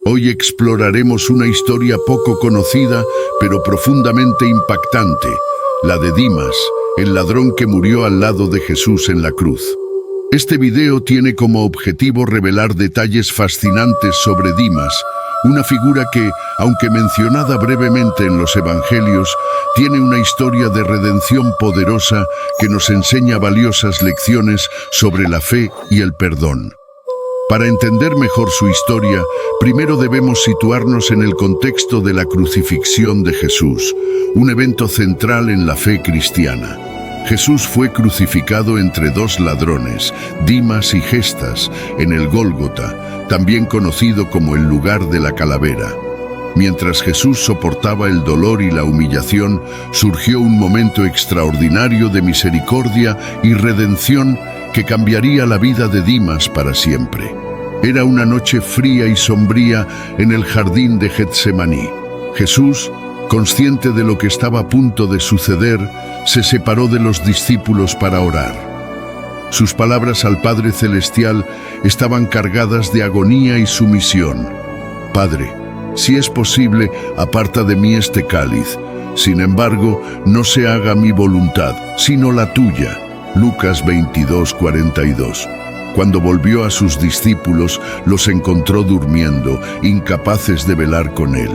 Hoy exploraremos una historia poco conocida, pero profundamente impactante, la de Dimas, el ladrón que murió al lado de Jesús en la cruz. Este video tiene como objetivo revelar detalles fascinantes sobre Dimas, una figura que, aunque mencionada brevemente en los Evangelios, tiene una historia de redención poderosa que nos enseña valiosas lecciones sobre la fe y el perdón. Para entender mejor su historia, primero debemos situarnos en el contexto de la crucifixión de Jesús, un evento central en la fe cristiana. Jesús fue crucificado entre dos ladrones, Dimas y Gestas, en el Gólgota, también conocido como el lugar de la calavera. Mientras Jesús soportaba el dolor y la humillación, surgió un momento extraordinario de misericordia y redención que cambiaría la vida de Dimas para siempre. Era una noche fría y sombría en el jardín de Getsemaní. Jesús, consciente de lo que estaba a punto de suceder, se separó de los discípulos para orar. Sus palabras al Padre Celestial estaban cargadas de agonía y sumisión. Padre, si es posible, aparta de mí este cáliz. Sin embargo, no se haga mi voluntad, sino la tuya. Lucas 22:42. Cuando volvió a sus discípulos, los encontró durmiendo, incapaces de velar con él.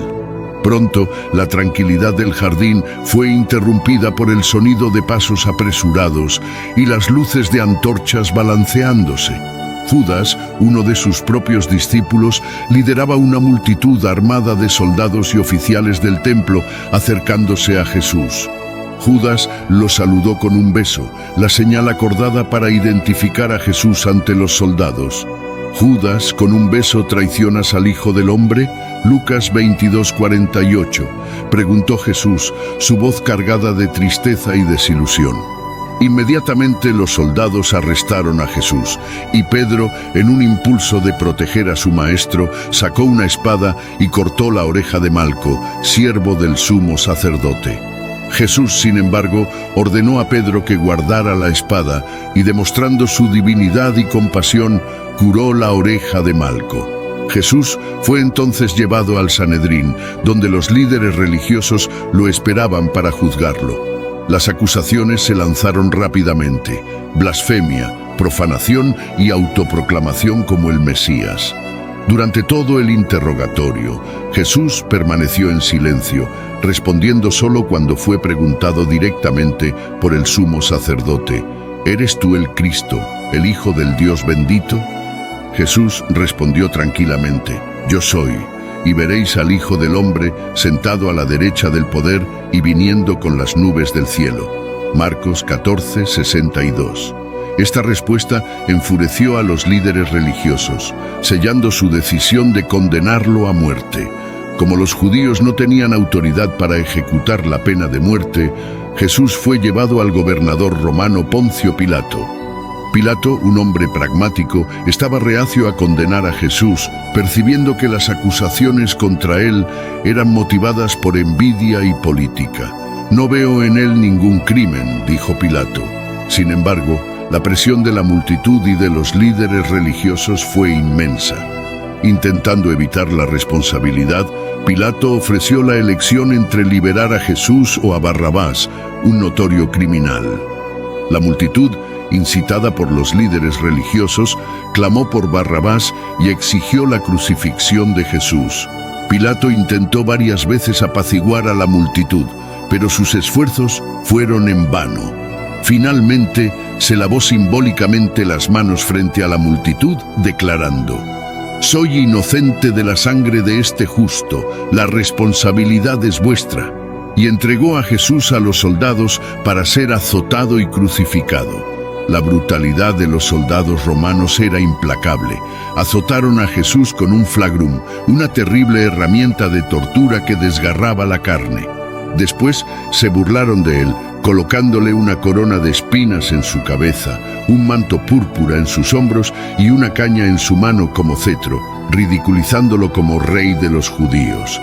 Pronto, la tranquilidad del jardín fue interrumpida por el sonido de pasos apresurados y las luces de antorchas balanceándose. Judas, uno de sus propios discípulos, lideraba una multitud armada de soldados y oficiales del templo acercándose a Jesús. Judas lo saludó con un beso, la señal acordada para identificar a Jesús ante los soldados. Judas, con un beso, ¿traicionas al Hijo del Hombre? Lucas 22:48. Preguntó Jesús, su voz cargada de tristeza y desilusión. Inmediatamente los soldados arrestaron a Jesús, y Pedro, en un impulso de proteger a su maestro, sacó una espada y cortó la oreja de Malco, siervo del sumo sacerdote. Jesús, sin embargo, ordenó a Pedro que guardara la espada y, demostrando su divinidad y compasión, curó la oreja de Malco. Jesús fue entonces llevado al Sanedrín, donde los líderes religiosos lo esperaban para juzgarlo. Las acusaciones se lanzaron rápidamente: blasfemia, profanación y autoproclamación como el Mesías. Durante todo el interrogatorio, Jesús permaneció en silencio, respondiendo solo cuando fue preguntado directamente por el sumo sacerdote: ¿Eres tú el Cristo, el Hijo del Dios bendito? Jesús respondió tranquilamente: Yo soy, y veréis al Hijo del Hombre sentado a la derecha del poder y viniendo con las nubes del cielo. Marcos 14:62. Esta respuesta enfureció a los líderes religiosos, sellando su decisión de condenarlo a muerte. Como los judíos no tenían autoridad para ejecutar la pena de muerte, Jesús fue llevado al gobernador romano Poncio Pilato. Pilato, un hombre pragmático, estaba reacio a condenar a Jesús, percibiendo que las acusaciones contra él eran motivadas por envidia y política. «No veo en él ningún crimen», dijo Pilato. Sin embargo, la presión de la multitud y de los líderes religiosos fue inmensa. Intentando evitar la responsabilidad, Pilato ofreció la elección entre liberar a Jesús o a Barrabás, un notorio criminal. La multitud, incitada por los líderes religiosos, clamó por Barrabás y exigió la crucifixión de Jesús. Pilato intentó varias veces apaciguar a la multitud, pero sus esfuerzos fueron en vano. Finalmente, se lavó simbólicamente las manos frente a la multitud, declarando: «Soy inocente de la sangre de este justo, la responsabilidad es vuestra», y entregó a Jesús a los soldados para ser azotado y crucificado. La brutalidad de los soldados romanos era implacable. Azotaron a Jesús con un flagrum, una terrible herramienta de tortura que desgarraba la carne. Después se burlaron de él, colocándole una corona de espinas en su cabeza, un manto púrpura en sus hombros y una caña en su mano como cetro, ridiculizándolo como rey de los judíos.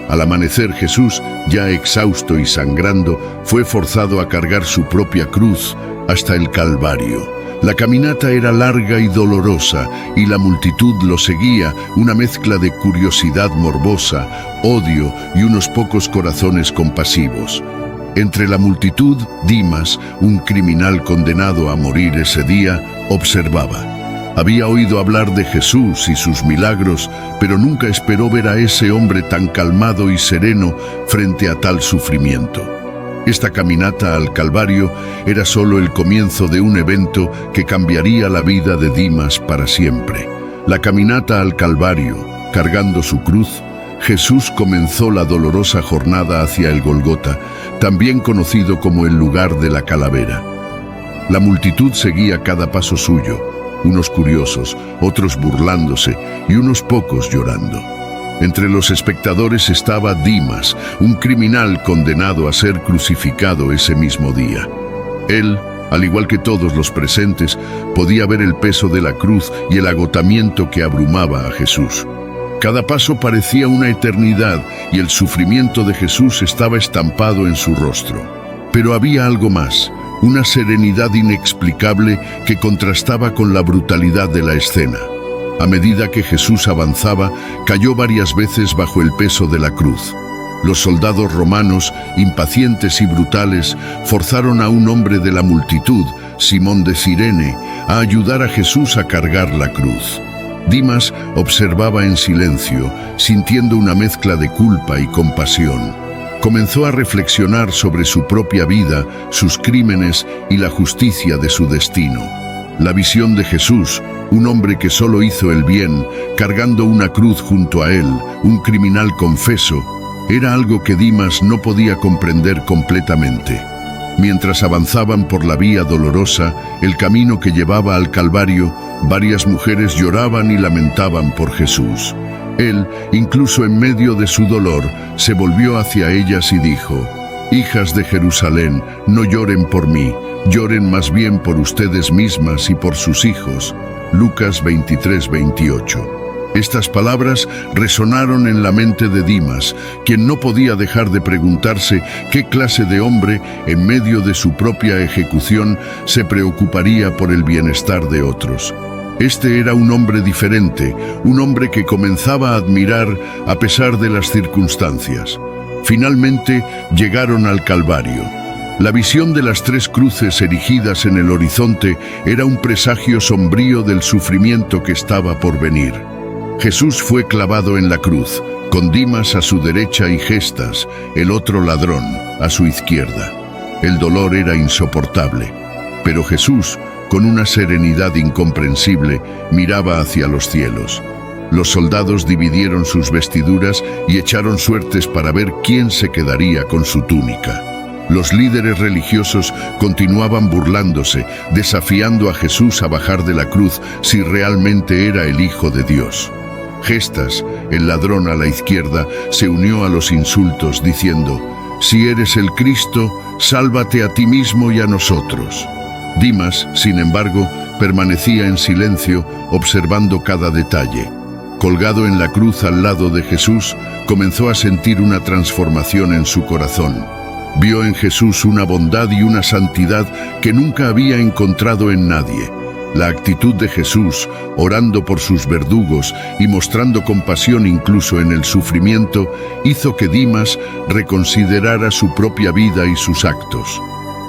Al amanecer, Jesús, ya exhausto y sangrando, fue forzado a cargar su propia cruz hasta el Calvario. La caminata era larga y dolorosa, y la multitud lo seguía, una mezcla de curiosidad morbosa, odio y unos pocos corazones compasivos. Entre la multitud, Dimas, un criminal condenado a morir ese día, observaba. Había oído hablar de Jesús y sus milagros, pero nunca esperó ver a ese hombre tan calmado y sereno frente a tal sufrimiento. Esta caminata al Calvario era solo el comienzo de un evento que cambiaría la vida de Dimas para siempre. La caminata al Calvario, cargando su cruz, Jesús comenzó la dolorosa jornada hacia el Golgota, también conocido como el lugar de la calavera. La multitud seguía cada paso suyo, unos curiosos, otros burlándose y unos pocos llorando. Entre los espectadores estaba Dimas, un criminal condenado a ser crucificado ese mismo día. Él, al igual que todos los presentes, podía ver el peso de la cruz y el agotamiento que abrumaba a Jesús. Cada paso parecía una eternidad y el sufrimiento de Jesús estaba estampado en su rostro. Pero había algo más, una serenidad inexplicable que contrastaba con la brutalidad de la escena. A medida que Jesús avanzaba, cayó varias veces bajo el peso de la cruz. Los soldados romanos, impacientes y brutales, forzaron a un hombre de la multitud, Simón de Cirene, a ayudar a Jesús a cargar la cruz. Dimas observaba en silencio, sintiendo una mezcla de culpa y compasión. Comenzó a reflexionar sobre su propia vida, sus crímenes y la justicia de su destino. La visión de Jesús, un hombre que solo hizo el bien, cargando una cruz junto a él, un criminal confeso, era algo que Dimas no podía comprender completamente. Mientras avanzaban por la vía dolorosa, el camino que llevaba al Calvario, varias mujeres lloraban y lamentaban por Jesús. Él, incluso en medio de su dolor, se volvió hacia ellas y dijo: «Hijas de Jerusalén, no lloren por mí, lloren más bien por ustedes mismas y por sus hijos». Lucas 23:28. Estas palabras resonaron en la mente de Dimas, quien no podía dejar de preguntarse qué clase de hombre, en medio de su propia ejecución, se preocuparía por el bienestar de otros. Este era un hombre diferente, un hombre que comenzaba a admirar a pesar de las circunstancias. Finalmente llegaron al Calvario. La visión de las tres cruces erigidas en el horizonte era un presagio sombrío del sufrimiento que estaba por venir. Jesús fue clavado en la cruz, con Dimas a su derecha y Gestas, el otro ladrón, a su izquierda. El dolor era insoportable, pero Jesús, con una serenidad incomprensible, miraba hacia los cielos. Los soldados dividieron sus vestiduras y echaron suertes para ver quién se quedaría con su túnica. Los líderes religiosos continuaban burlándose, desafiando a Jesús a bajar de la cruz si realmente era el Hijo de Dios. Gestas, el ladrón a la izquierda, se unió a los insultos diciendo: «Si eres el Cristo, sálvate a ti mismo y a nosotros». Dimas, sin embargo, permanecía en silencio, observando cada detalle. Colgado en la cruz al lado de Jesús, comenzó a sentir una transformación en su corazón. Vio en Jesús una bondad y una santidad que nunca había encontrado en nadie. La actitud de Jesús, orando por sus verdugos y mostrando compasión incluso en el sufrimiento, hizo que Dimas reconsiderara su propia vida y sus actos.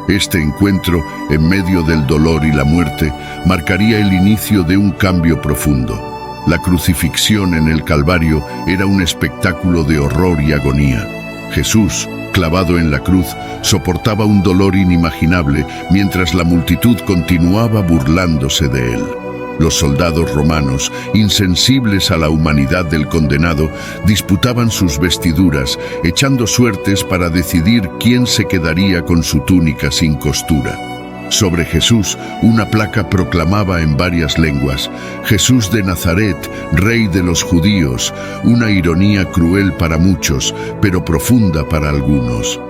Este encuentro, en medio del dolor y la muerte, marcaría el inicio de un cambio profundo. La crucifixión en el Calvario era un espectáculo de horror y agonía. Jesús, clavado en la cruz, soportaba un dolor inimaginable mientras la multitud continuaba burlándose de él. Los soldados romanos, insensibles a la humanidad del condenado, disputaban sus vestiduras, echando suertes para decidir quién se quedaría con su túnica sin costura. Sobre Jesús, una placa proclamaba en varias lenguas: «Jesús de Nazaret, Rey de los judíos», una ironía cruel para muchos, pero profunda para algunos.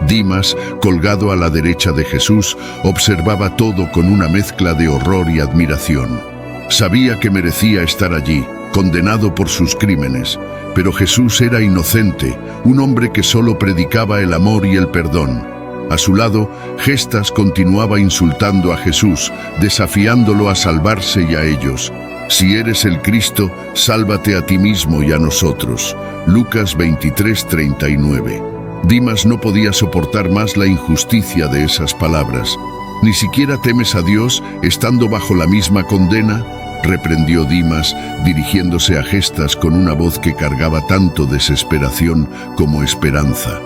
Dimas, colgado a la derecha de Jesús, observaba todo con una mezcla de horror y admiración. Sabía que merecía estar allí, condenado por sus crímenes, pero Jesús era inocente, un hombre que solo predicaba el amor y el perdón. A su lado, Gestas continuaba insultando a Jesús, desafiándolo a salvarse y a ellos. Si eres el Cristo, sálvate a ti mismo y a nosotros. Lucas 23:39. Dimas no podía soportar más la injusticia de esas palabras. ¿Ni siquiera temes a Dios estando bajo la misma condena?, reprendió Dimas, dirigiéndose a Gestas con una voz que cargaba tanto desesperación como esperanza.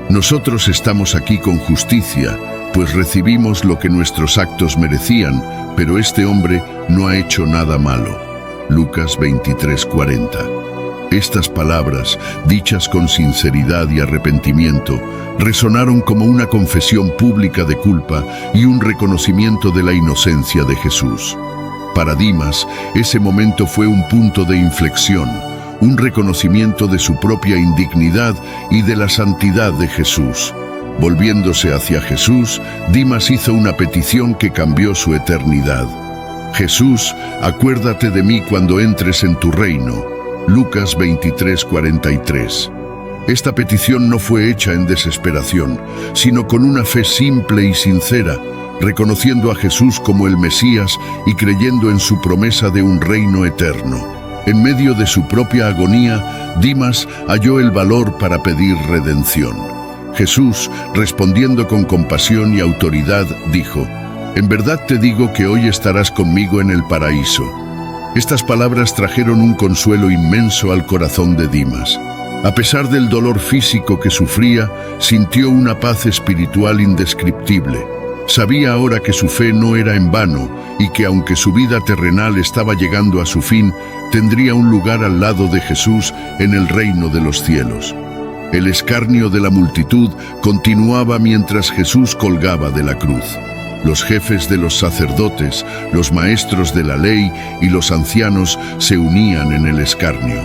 Nosotros estamos aquí con justicia, pues recibimos lo que nuestros actos merecían, pero este hombre no ha hecho nada malo. Lucas 23:40. Estas palabras, dichas con sinceridad y arrepentimiento, resonaron como una confesión pública de culpa y un reconocimiento de la inocencia de Jesús. Para Dimas, ese momento fue un punto de inflexión, un reconocimiento de su propia indignidad y de la santidad de Jesús. Volviéndose hacia Jesús, Dimas hizo una petición que cambió su eternidad. Jesús, acuérdate de mí cuando entres en tu reino. Lucas 23:43. Esta petición no fue hecha en desesperación, sino con una fe simple y sincera, reconociendo a Jesús como el Mesías y creyendo en su promesa de un reino eterno. En medio de su propia agonía, Dimas halló el valor para pedir redención. Jesús, respondiendo con compasión y autoridad, dijo: «En verdad te digo que hoy estarás conmigo en el paraíso». Estas palabras trajeron un consuelo inmenso al corazón de Dimas. A pesar del dolor físico que sufría, sintió una paz espiritual indescriptible. Sabía ahora que su fe no era en vano y que aunque su vida terrenal estaba llegando a su fin, tendría un lugar al lado de Jesús en el reino de los cielos. El escarnio de la multitud continuaba mientras Jesús colgaba de la cruz. Los jefes de los sacerdotes, los maestros de la ley y los ancianos se unían en el escarnio.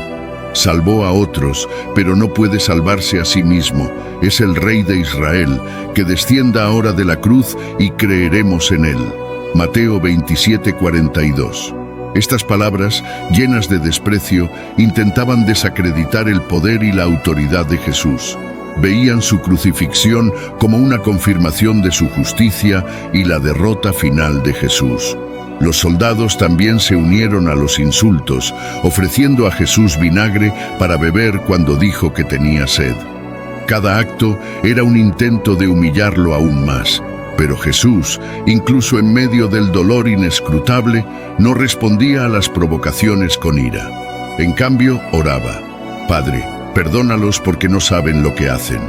Salvó a otros, pero no puede salvarse a sí mismo. Es el Rey de Israel, que descienda ahora de la cruz y creeremos en él. Mateo 27:42. Estas palabras, llenas de desprecio, intentaban desacreditar el poder y la autoridad de Jesús. Veían su crucifixión como una confirmación de su justicia y la derrota final de Jesús. Los soldados también se unieron a los insultos, ofreciendo a Jesús vinagre para beber cuando dijo que tenía sed. Cada acto era un intento de humillarlo aún más, pero Jesús, incluso en medio del dolor inescrutable, no respondía a las provocaciones con ira. En cambio, oraba: «Padre, perdónalos porque no saben lo que hacen».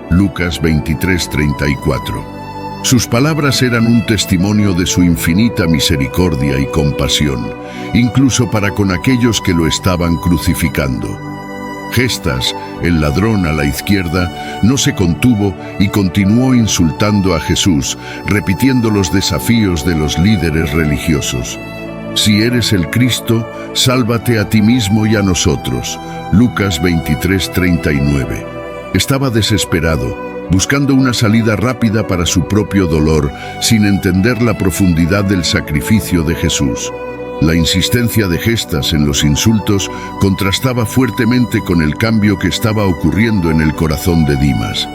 Lucas 23:34. Sus palabras eran un testimonio de su infinita misericordia y compasión, incluso para con aquellos que lo estaban crucificando. Gestas, el ladrón a la izquierda, no se contuvo y continuó insultando a Jesús, repitiendo los desafíos de los líderes religiosos. «Si eres el Cristo, sálvate a ti mismo y a nosotros». Lucas 23:39. Estaba desesperado, buscando una salida rápida para su propio dolor, sin entender la profundidad del sacrificio de Jesús. La insistencia de Gestas en los insultos contrastaba fuertemente con el cambio que estaba ocurriendo en el corazón de Dimas.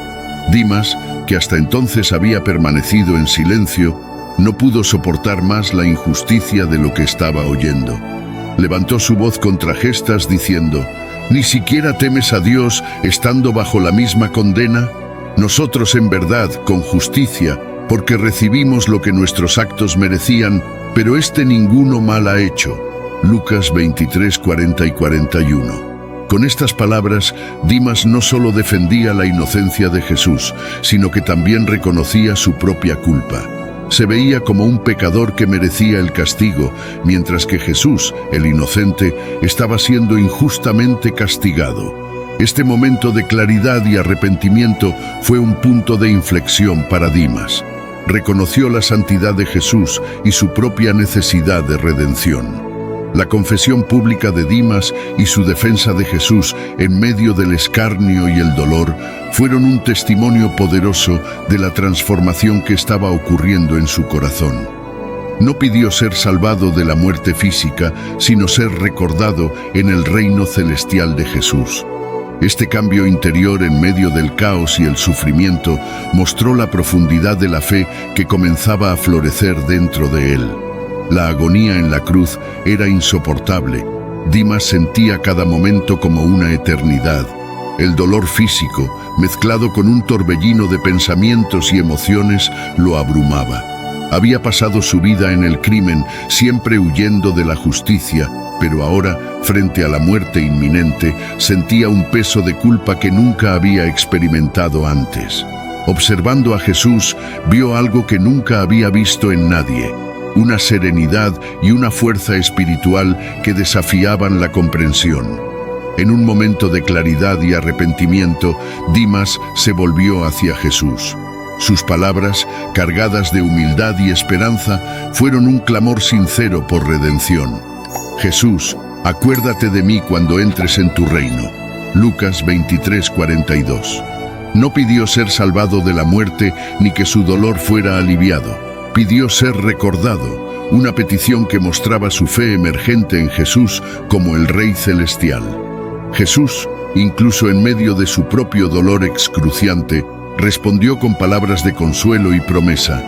Dimas, que hasta entonces había permanecido en silencio, no pudo soportar más la injusticia de lo que estaba oyendo. Levantó su voz contra Gestas diciendo: «¿Ni siquiera temes a Dios estando bajo la misma condena? Nosotros en verdad, con justicia, porque recibimos lo que nuestros actos merecían, pero este ninguno mal ha hecho». Lucas 23:40 y 41. Con estas palabras, Dimas no solo defendía la inocencia de Jesús, sino que también reconocía su propia culpa. Se veía como un pecador que merecía el castigo, mientras que Jesús, el inocente, estaba siendo injustamente castigado. Este momento de claridad y arrepentimiento fue un punto de inflexión para Dimas. Reconoció la santidad de Jesús y su propia necesidad de redención. La confesión pública de Dimas y su defensa de Jesús en medio del escarnio y el dolor fueron un testimonio poderoso de la transformación que estaba ocurriendo en su corazón. No pidió ser salvado de la muerte física, sino ser recordado en el reino celestial de Jesús. Este cambio interior en medio del caos y el sufrimiento mostró la profundidad de la fe que comenzaba a florecer dentro de él. La agonía en la cruz era insoportable. Dimas sentía cada momento como una eternidad. El dolor físico, mezclado con un torbellino de pensamientos y emociones, lo abrumaba. Había pasado su vida en el crimen, siempre huyendo de la justicia, pero ahora, frente a la muerte inminente, sentía un peso de culpa que nunca había experimentado antes. Observando a Jesús, vio algo que nunca había visto en nadie: una serenidad y una fuerza espiritual que desafiaban la comprensión. En un momento de claridad y arrepentimiento, Dimas se volvió hacia Jesús. Sus palabras, cargadas de humildad y esperanza, fueron un clamor sincero por redención. Jesús, acuérdate de mí cuando entres en tu reino. Lucas 23:42. No pidió ser salvado de la muerte ni que su dolor fuera aliviado. Pidió ser recordado, una petición que mostraba su fe emergente en Jesús como el Rey Celestial. Jesús, incluso en medio de su propio dolor excruciante, respondió con palabras de consuelo y promesa.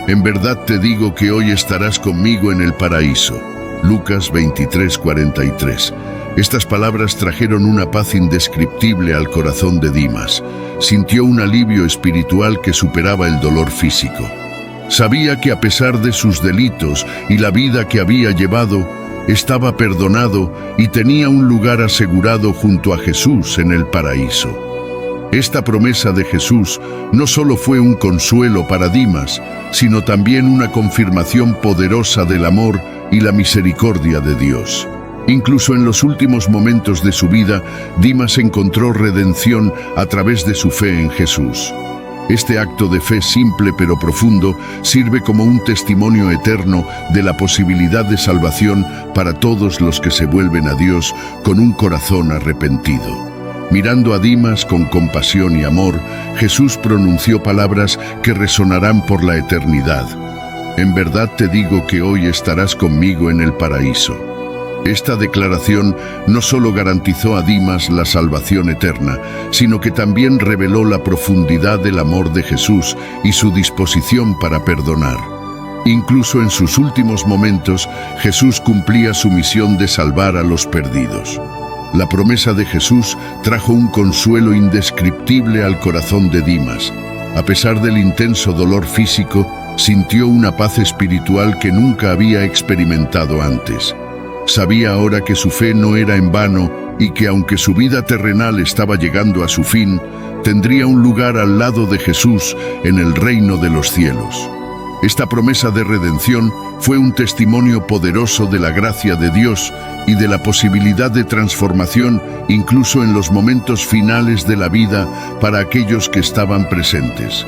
En verdad te digo que hoy estarás conmigo en el paraíso. Lucas 23:43. Estas palabras trajeron una paz indescriptible al corazón de Dimas. Sintió un alivio espiritual que superaba el dolor físico. Sabía que a pesar de sus delitos y la vida que había llevado, estaba perdonado y tenía un lugar asegurado junto a Jesús en el paraíso. Esta promesa de Jesús no solo fue un consuelo para Dimas, sino también una confirmación poderosa del amor y la misericordia de Dios. Incluso en los últimos momentos de su vida, Dimas encontró redención a través de su fe en Jesús. Este acto de fe simple pero profundo sirve como un testimonio eterno de la posibilidad de salvación para todos los que se vuelven a Dios con un corazón arrepentido. Mirando a Dimas con compasión y amor, Jesús pronunció palabras que resonarán por la eternidad. En verdad te digo que hoy estarás conmigo en el paraíso. Esta declaración no solo garantizó a Dimas la salvación eterna, sino que también reveló la profundidad del amor de Jesús y su disposición para perdonar. Incluso en sus últimos momentos, Jesús cumplía su misión de salvar a los perdidos. La promesa de Jesús trajo un consuelo indescriptible al corazón de Dimas. A pesar del intenso dolor físico, sintió una paz espiritual que nunca había experimentado antes. Sabía ahora que su fe no era en vano y que aunque su vida terrenal estaba llegando a su fin, tendría un lugar al lado de Jesús en el reino de los cielos. Esta promesa de redención fue un testimonio poderoso de la gracia de Dios y de la posibilidad de transformación incluso en los momentos finales de la vida para aquellos que estaban presentes.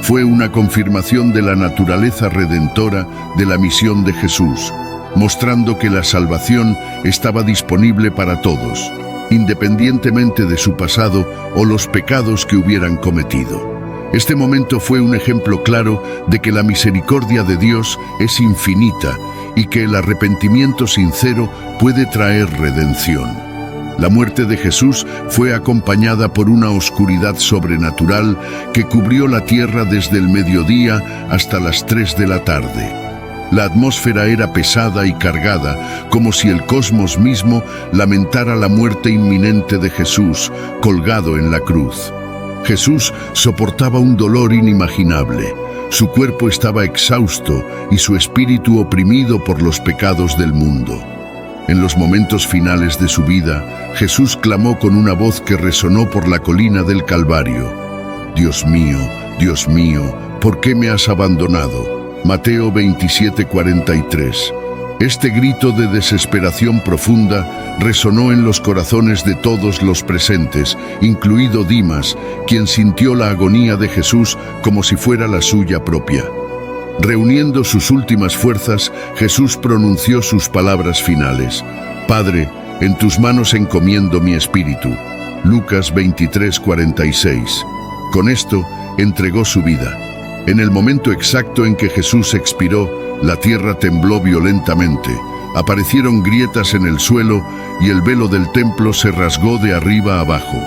Fue una confirmación de la naturaleza redentora de la misión de Jesús, mostrando que la salvación estaba disponible para todos, independientemente de su pasado o los pecados que hubieran cometido. Este momento fue un ejemplo claro de que la misericordia de Dios es infinita y que el arrepentimiento sincero puede traer redención. La muerte de Jesús fue acompañada por una oscuridad sobrenatural que cubrió la tierra desde el mediodía hasta las 3 de la tarde. La atmósfera era pesada y cargada, como si el cosmos mismo lamentara la muerte inminente de Jesús, colgado en la cruz. Jesús soportaba un dolor inimaginable. Su cuerpo estaba exhausto y su espíritu oprimido por los pecados del mundo. En los momentos finales de su vida, Jesús clamó con una voz que resonó por la colina del Calvario: Dios mío, ¿por qué me has abandonado? Mateo 27:43. Este grito de desesperación profunda resonó en los corazones de todos los presentes, incluido Dimas, quien sintió la agonía de Jesús como si fuera la suya propia. Reuniendo sus últimas fuerzas, Jesús pronunció sus palabras finales: Padre, en tus manos encomiendo mi espíritu. Lucas 23:46. Con esto, entregó su vida. En el momento exacto en que Jesús expiró, la tierra tembló violentamente. aparecieron grietas en el suelo y el velo del templo se rasgó de arriba a abajo.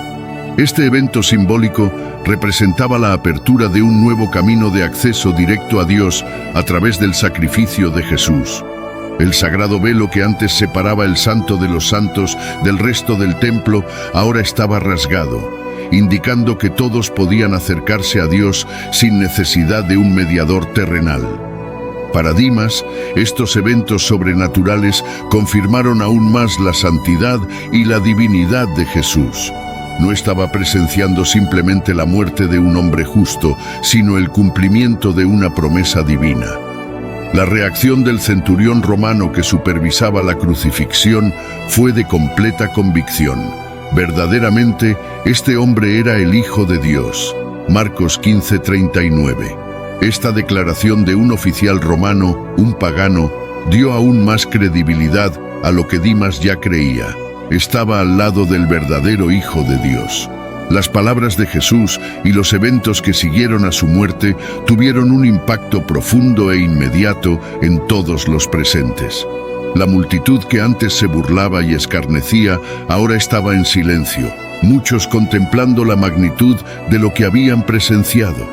Este evento simbólico representaba la apertura de un nuevo camino de acceso directo a Dios a través del sacrificio de Jesús. El sagrado velo que antes separaba el Santo de los Santos del resto del templo ahora estaba rasgado, indicando que todos podían acercarse a Dios sin necesidad de un mediador terrenal. Para Dimas, estos eventos sobrenaturales confirmaron aún más la santidad y la divinidad de Jesús. No estaba presenciando simplemente la muerte de un hombre justo, sino el cumplimiento de una promesa divina. La reacción del centurión romano que supervisaba la crucifixión fue de completa convicción. Verdaderamente, este hombre era el Hijo de Dios. Marcos 15:39. Esta declaración de un oficial romano, un pagano, dio aún más credibilidad a lo que Dimas ya creía. Estaba al lado del verdadero Hijo de Dios. Las palabras de Jesús y los eventos que siguieron a su muerte tuvieron un impacto profundo e inmediato en todos los presentes. La multitud que antes se burlaba y escarnecía ahora estaba en silencio, muchos contemplando la magnitud de lo que habían presenciado.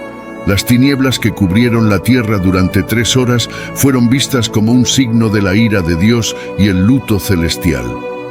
Las tinieblas que cubrieron la tierra durante 3 horas fueron vistas como un signo de la ira de Dios y el luto celestial.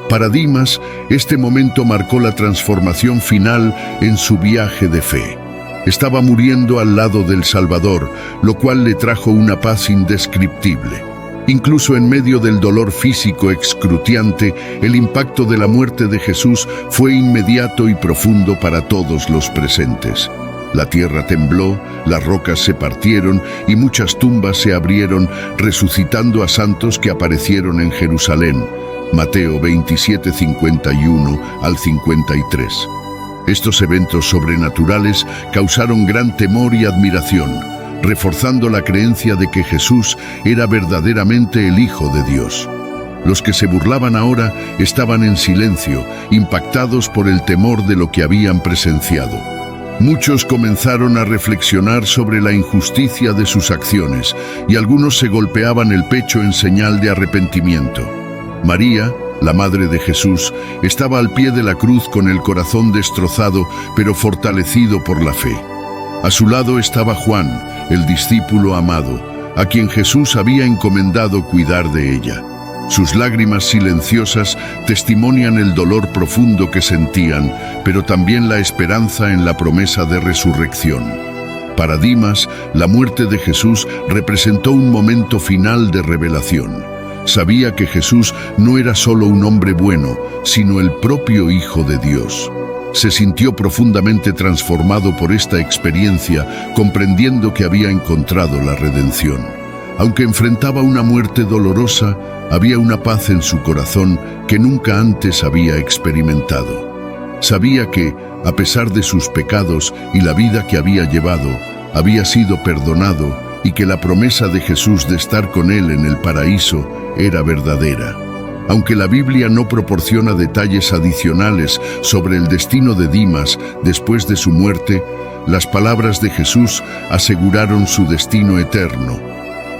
Para Dimas, este momento marcó la transformación final en su viaje de fe. Estaba muriendo al lado del Salvador, lo cual le trajo una paz indescriptible. Incluso en medio del dolor físico excruciante, el impacto de la muerte de Jesús fue inmediato y profundo para todos los presentes. La tierra tembló, las rocas se partieron y muchas tumbas se abrieron, resucitando a santos que aparecieron en Jerusalén. Mateo 27:51 al 53. Estos eventos sobrenaturales causaron gran temor y admiración, reforzando la creencia de que Jesús era verdaderamente el Hijo de Dios. Los que se burlaban ahora estaban en silencio, impactados por el temor de lo que habían presenciado. Muchos comenzaron a reflexionar sobre la injusticia de sus acciones y algunos se golpeaban el pecho en señal de arrepentimiento. María, la madre de Jesús, estaba al pie de la cruz con el corazón destrozado, pero fortalecido por la fe. A su lado estaba Juan, el discípulo amado, a quien Jesús había encomendado cuidar de ella. Sus lágrimas silenciosas testimonian el dolor profundo que sentían, pero también la esperanza en la promesa de resurrección. Para Dimas, la muerte de Jesús representó un momento final de revelación. Sabía que Jesús no era solo un hombre bueno, sino el propio Hijo de Dios. Se sintió profundamente transformado por esta experiencia, comprendiendo que había encontrado la redención. Aunque enfrentaba una muerte dolorosa, había una paz en su corazón que nunca antes había experimentado. Sabía que, a pesar de sus pecados y la vida que había llevado, había sido perdonado y que la promesa de Jesús de estar con él en el paraíso era verdadera. Aunque la Biblia no proporciona detalles adicionales sobre el destino de Dimas después de su muerte, las palabras de Jesús aseguraron su destino eterno.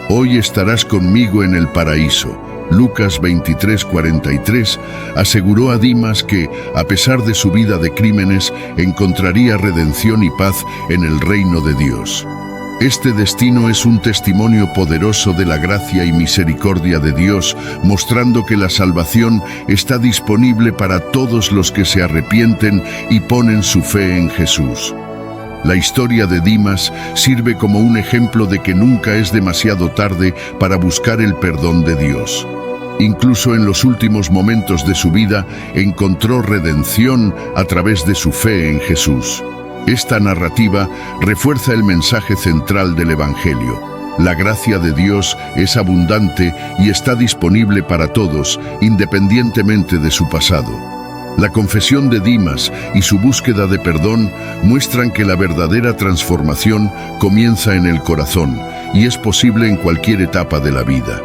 Hoy estarás conmigo en el paraíso. Lucas 23:43 aseguró a Dimas que, a pesar de su vida de crímenes, encontraría redención y paz en el reino de Dios. Este destino es un testimonio poderoso de la gracia y misericordia de Dios, mostrando que la salvación está disponible para todos los que se arrepienten y ponen su fe en Jesús. La historia de Dimas sirve como un ejemplo de que nunca es demasiado tarde para buscar el perdón de Dios. Incluso en los últimos momentos de su vida, encontró redención a través de su fe en Jesús. Esta narrativa refuerza el mensaje central del Evangelio. La gracia de Dios es abundante y está disponible para todos, independientemente de su pasado. La confesión de Dimas y su búsqueda de perdón muestran que la verdadera transformación comienza en el corazón y es posible en cualquier etapa de la vida.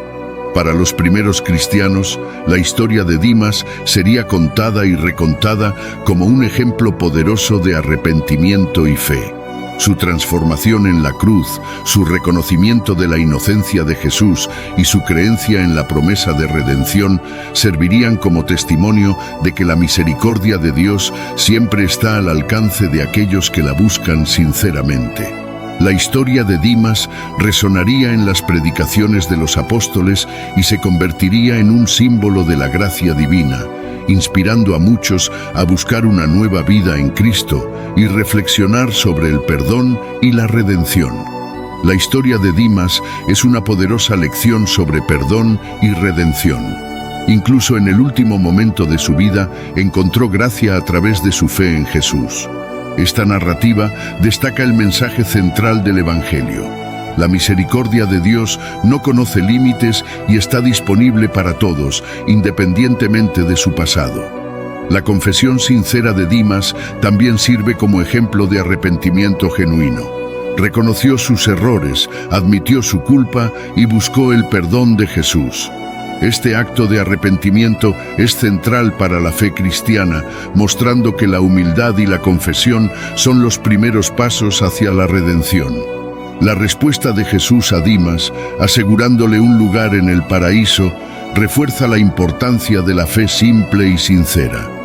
Para los primeros cristianos, la historia de Dimas sería contada y recontada como un ejemplo poderoso de arrepentimiento y fe. Su transformación en la cruz, su reconocimiento de la inocencia de Jesús y su creencia en la promesa de redención servirían como testimonio de que la misericordia de Dios siempre está al alcance de aquellos que la buscan sinceramente. La historia de Dimas resonaría en las predicaciones de los apóstoles y se convertiría en un símbolo de la gracia divina, inspirando a muchos a buscar una nueva vida en Cristo y reflexionar sobre el perdón y la redención. La historia de Dimas es una poderosa lección sobre perdón y redención. Incluso en el último momento de su vida, encontró gracia a través de su fe en Jesús. Esta narrativa destaca el mensaje central del Evangelio. La misericordia de Dios no conoce límites y está disponible para todos, independientemente de su pasado. La confesión sincera de Dimas también sirve como ejemplo de arrepentimiento genuino. Reconoció sus errores, admitió su culpa y buscó el perdón de Jesús. Este acto de arrepentimiento es central para la fe cristiana, mostrando que la humildad y la confesión son los primeros pasos hacia la redención. La respuesta de Jesús a Dimas, asegurándole un lugar en el paraíso, refuerza la importancia de la fe simple y sincera.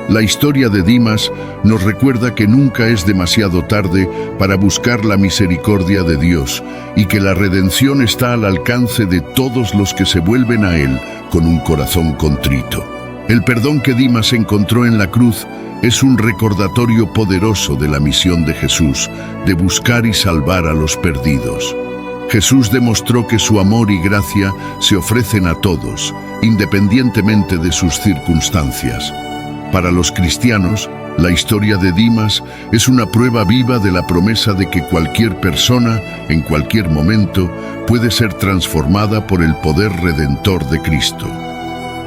La historia de Dimas nos recuerda que nunca es demasiado tarde para buscar la misericordia de Dios y que la redención está al alcance de todos los que se vuelven a Él con un corazón contrito. El perdón que Dimas encontró en la cruz es un recordatorio poderoso de la misión de Jesús, de buscar y salvar a los perdidos. Jesús demostró que su amor y gracia se ofrecen a todos, independientemente de sus circunstancias. Para los cristianos, la historia de Dimas es una prueba viva de la promesa de que cualquier persona, en cualquier momento, puede ser transformada por el poder redentor de Cristo.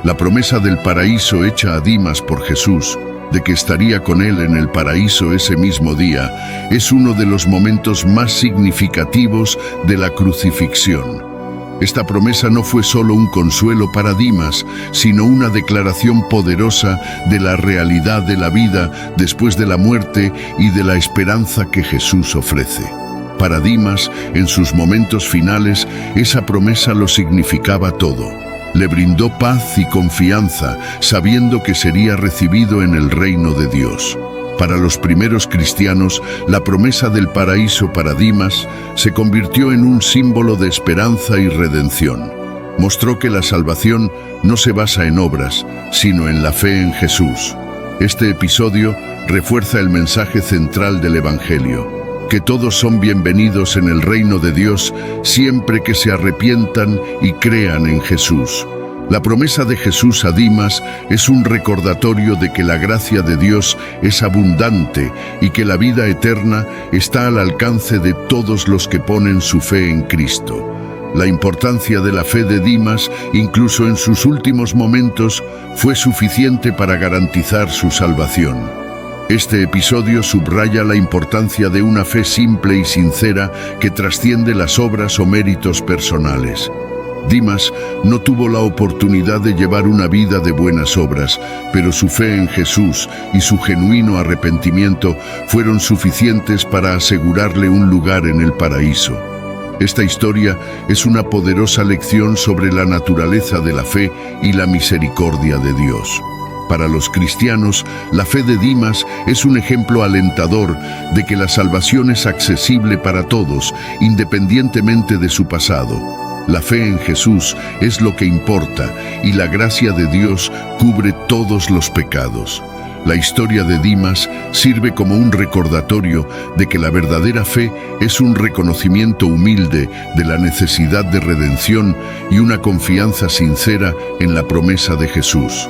La promesa del paraíso hecha a Dimas por Jesús, de que estaría con él en el paraíso ese mismo día, es uno de los momentos más significativos de la crucifixión. Esta promesa no fue solo un consuelo para Dimas, sino una declaración poderosa de la realidad de la vida después de la muerte y de la esperanza que Jesús ofrece. Para Dimas, en sus momentos finales, esa promesa lo significaba todo. Le brindó paz y confianza, sabiendo que sería recibido en el reino de Dios. Para los primeros cristianos, la promesa del paraíso para Dimas se convirtió en un símbolo de esperanza y redención. Mostró que la salvación no se basa en obras, sino en la fe en Jesús. Este episodio refuerza el mensaje central del Evangelio, que todos son bienvenidos en el reino de Dios siempre que se arrepientan y crean en Jesús. La promesa de Jesús a Dimas es un recordatorio de que la gracia de Dios es abundante y que la vida eterna está al alcance de todos los que ponen su fe en Cristo. La importancia de la fe de Dimas, incluso en sus últimos momentos, fue suficiente para garantizar su salvación. Este episodio subraya la importancia de una fe simple y sincera que trasciende las obras o méritos personales. Dimas no tuvo la oportunidad de llevar una vida de buenas obras, pero su fe en Jesús y su genuino arrepentimiento fueron suficientes para asegurarle un lugar en el paraíso. Esta historia es una poderosa lección sobre la naturaleza de la fe y la misericordia de Dios. Para los cristianos, la fe de Dimas es un ejemplo alentador de que la salvación es accesible para todos, independientemente de su pasado. La fe en Jesús es lo que importa y la gracia de Dios cubre todos los pecados. La historia de Dimas sirve como un recordatorio de que la verdadera fe es un reconocimiento humilde de la necesidad de redención y una confianza sincera en la promesa de Jesús.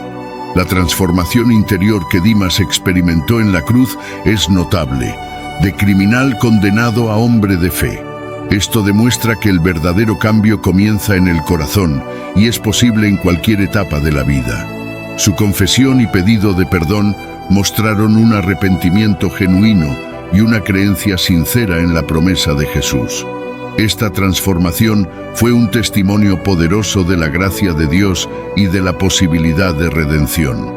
La transformación interior que Dimas experimentó en la cruz es notable, de criminal condenado a hombre de fe. Esto demuestra que el verdadero cambio comienza en el corazón y es posible en cualquier etapa de la vida. Su confesión y pedido de perdón mostraron un arrepentimiento genuino y una creencia sincera en la promesa de Jesús. Esta transformación fue un testimonio poderoso de la gracia de Dios y de la posibilidad de redención.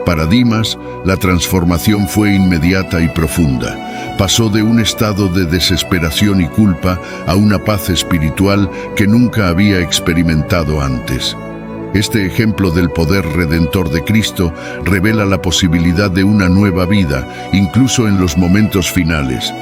Para Dimas, la transformación fue inmediata y profunda. Pasó de un estado de desesperación y culpa a una paz espiritual que nunca había experimentado antes. Este ejemplo del poder redentor de Cristo revela la posibilidad de una nueva vida, incluso en los momentos finales.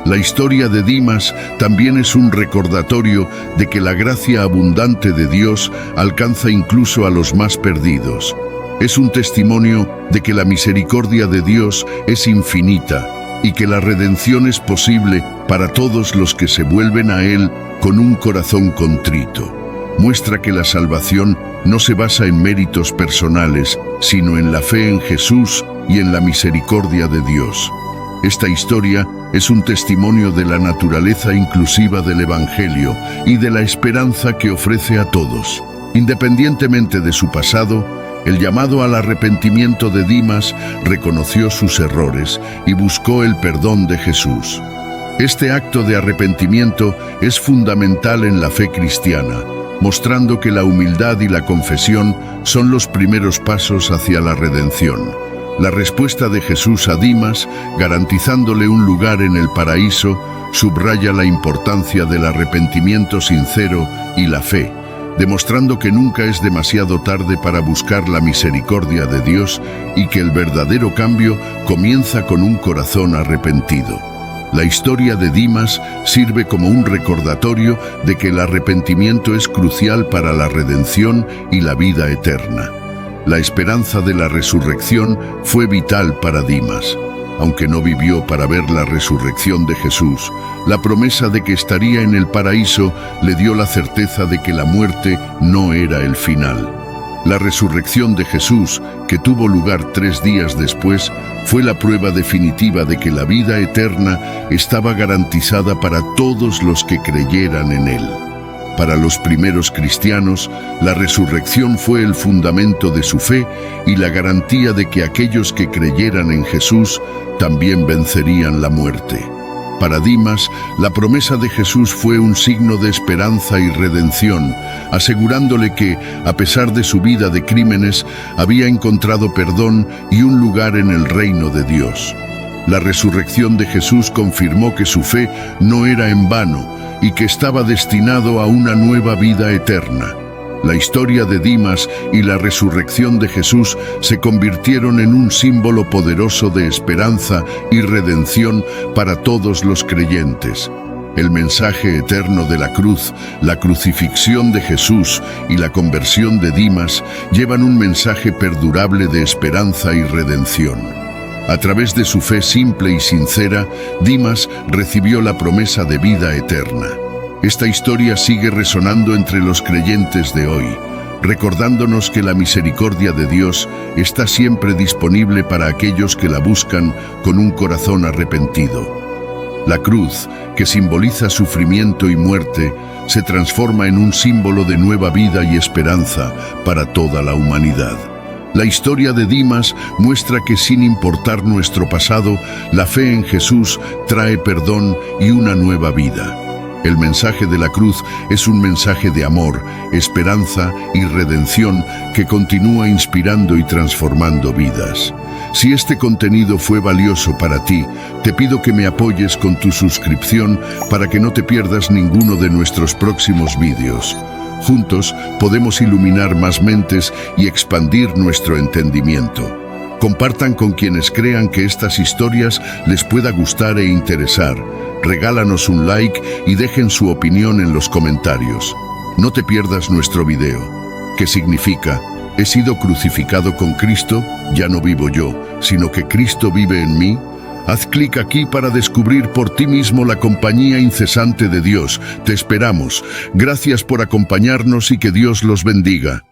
La historia de Dimas también es un recordatorio de que la gracia abundante de Dios alcanza incluso a los más perdidos. Es un testimonio de que la misericordia de Dios es infinita y que la redención es posible para todos los que se vuelven a Él con un corazón contrito. Muestra que la salvación no se basa en méritos personales, sino en la fe en Jesús y en la misericordia de Dios. Esta historia es un testimonio de la naturaleza inclusiva del Evangelio y de la esperanza que ofrece a todos. Independientemente de su pasado, el llamado al arrepentimiento de Dimas reconoció sus errores y buscó el perdón de Jesús. Este acto de arrepentimiento es fundamental en la fe cristiana, mostrando que la humildad y la confesión son los primeros pasos hacia la redención. La respuesta de Jesús a Dimas, garantizándole un lugar en el paraíso, subraya la importancia del arrepentimiento sincero y la fe, demostrando que nunca es demasiado tarde para buscar la misericordia de Dios y que el verdadero cambio comienza con un corazón arrepentido. La historia de Dimas sirve como un recordatorio de que el arrepentimiento es crucial para la redención y la vida eterna. La esperanza de la resurrección fue vital para Dimas. Aunque no vivió para ver la resurrección de Jesús, la promesa de que estaría en el paraíso le dio la certeza de que la muerte no era el final. La resurrección de Jesús, que tuvo lugar 3 días después, fue la prueba definitiva de que la vida eterna estaba garantizada para todos los que creyeran en Él. Para los primeros cristianos, la resurrección fue el fundamento de su fe y la garantía de que aquellos que creyeran en Jesús también vencerían la muerte. Para Dimas, la promesa de Jesús fue un signo de esperanza y redención, asegurándole que, a pesar de su vida de crímenes, había encontrado perdón y un lugar en el reino de Dios. La resurrección de Jesús confirmó que su fe no era en vano y que estaba destinado a una nueva vida eterna. La historia de Dimas y la resurrección de Jesús se convirtieron en un símbolo poderoso de esperanza y redención para todos los creyentes. El mensaje eterno de la cruz, la crucifixión de Jesús y la conversión de Dimas llevan un mensaje perdurable de esperanza y redención. A través de su fe simple y sincera, Dimas recibió la promesa de vida eterna. Esta historia sigue resonando entre los creyentes de hoy, recordándonos que la misericordia de Dios está siempre disponible para aquellos que la buscan con un corazón arrepentido. La cruz, que simboliza sufrimiento y muerte, se transforma en un símbolo de nueva vida y esperanza para toda la humanidad. La historia de Dimas muestra que sin importar nuestro pasado, la fe en Jesús trae perdón y una nueva vida. El mensaje de la cruz es un mensaje de amor, esperanza y redención que continúa inspirando y transformando vidas. Si este contenido fue valioso para ti, te pido que me apoyes con tu suscripción para que no te pierdas ninguno de nuestros próximos vídeos. Juntos podemos iluminar más mentes y expandir nuestro entendimiento. Compartan con quienes crean que estas historias les pueda gustar e interesar. Regálanos un like y dejen su opinión en los comentarios. No te pierdas nuestro video. ¿Qué significa? ¿He sido crucificado con Cristo? Ya no vivo yo, sino que Cristo vive en mí. Haz clic aquí para descubrir por ti mismo la compañía incesante de Dios. Te esperamos. Gracias por acompañarnos y que Dios los bendiga.